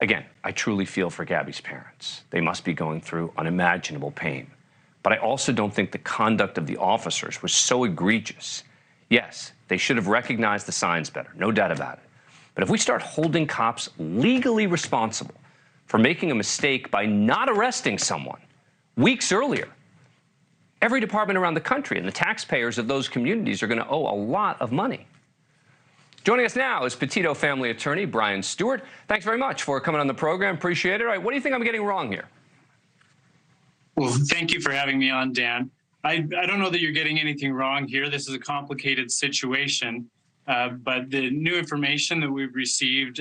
Again, I truly feel for Gabby's parents. They must be going through unimaginable pain. But I also don't think the conduct of the officers was so egregious. Yes, they should have recognized the signs better, no doubt about it. But if we start holding cops legally responsible for making a mistake by not arresting someone weeks earlier, every department around the country and the taxpayers of those communities are going to owe a lot of money. Joining us now is Petito family attorney Brian Stewart. Thanks very much for coming on the program. Appreciate it. All right, what do you think I'm getting wrong here? Well, thank you for having me on, Dan. I don't know that you're getting anything wrong here. This is a complicated situation, but the new information that we've received,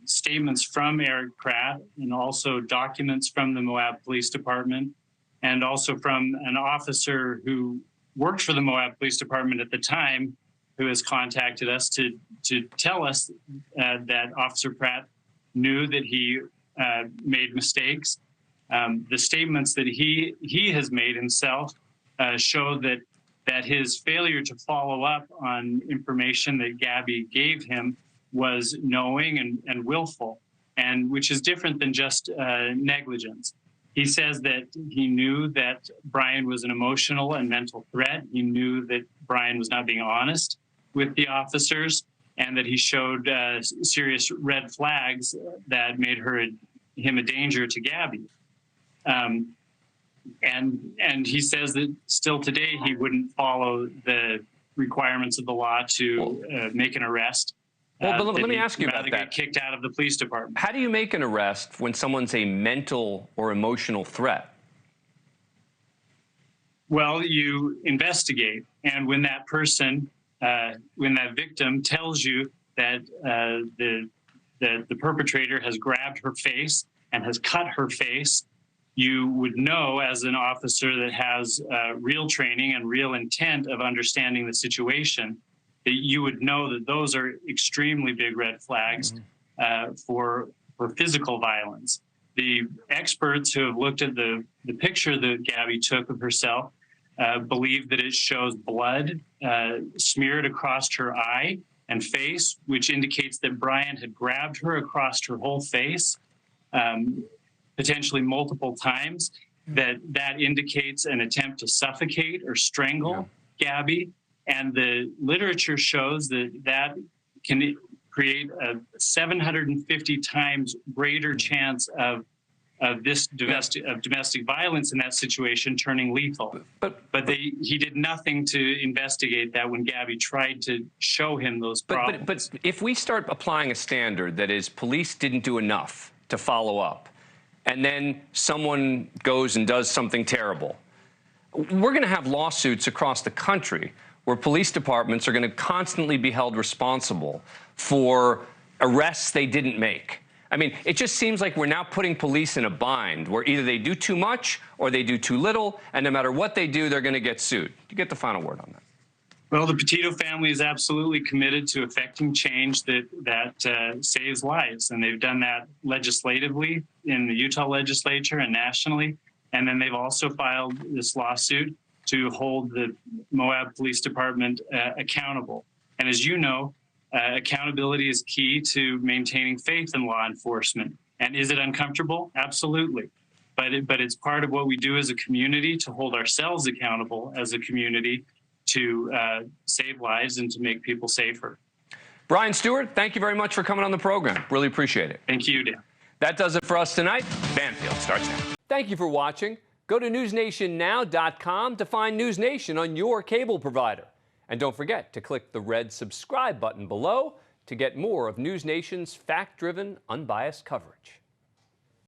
statements from Eric Pratt and also documents from the Moab Police Department and also from an officer who worked for the Moab Police Department at the time, who has contacted us to tell us that Officer Pratt knew that he made mistakes. The statements that he has made himself show that his failure to follow up on information that Gabby gave him was knowing and willful, and which is different than just negligence. He says that he knew that Brian was an emotional and mental threat. He knew that Brian was not being honest with the officers, and that he showed serious red flags that made him a danger to Gabby. And he says that still today he wouldn't follow the requirements of the law to make an arrest. Well, but let me ask you about that. Get kicked out of the police department. How do you make an arrest when someone's a mental or emotional threat? Well, you investigate, and when that person, when that victim tells you that the perpetrator has grabbed her face and has cut her face, you would know as an officer that has real training and real intent of understanding the situation, that you would know that those are extremely big red flags for physical violence. The experts who have looked at the picture that Gabby took of herself believe that it shows blood smeared across her eye and face, which indicates that Brian had grabbed her across her whole face, potentially multiple times. That indicates an attempt to suffocate or strangle Gabby. And the literature shows that can create a 750 times greater chance of domestic violence in that situation turning lethal. But he did nothing to investigate that when Gabby tried to show him those problems. But if we start applying a standard that is police didn't do enough to follow up, and then someone goes and does something terrible, we're going to have lawsuits across the country where police departments are going to constantly be held responsible for arrests they didn't make. I mean, it just seems like we're now putting police in a bind where either they do too much or they do too little, and no matter what they do, they're going to get sued. You get the final word on that. Well, the Petito family is absolutely committed to effecting change that saves lives, and they've done that legislatively in the Utah legislature and nationally. And then they've also filed this lawsuit to hold the Moab Police Department accountable. And as you know, accountability is key to maintaining faith in law enforcement. And is it uncomfortable? Absolutely. But it's part of what we do as a community to hold ourselves accountable as a community to save lives and to make people safer. Brian Stewart, thank you very much for coming on the program. Really appreciate it. Thank you, Dan. That does it for us tonight. Banfield starts now. Thank you for watching. Go to newsnationnow.com to find NewsNation on your cable provider. And don't forget to click the red subscribe button below to get more of NewsNation's fact-driven, unbiased coverage.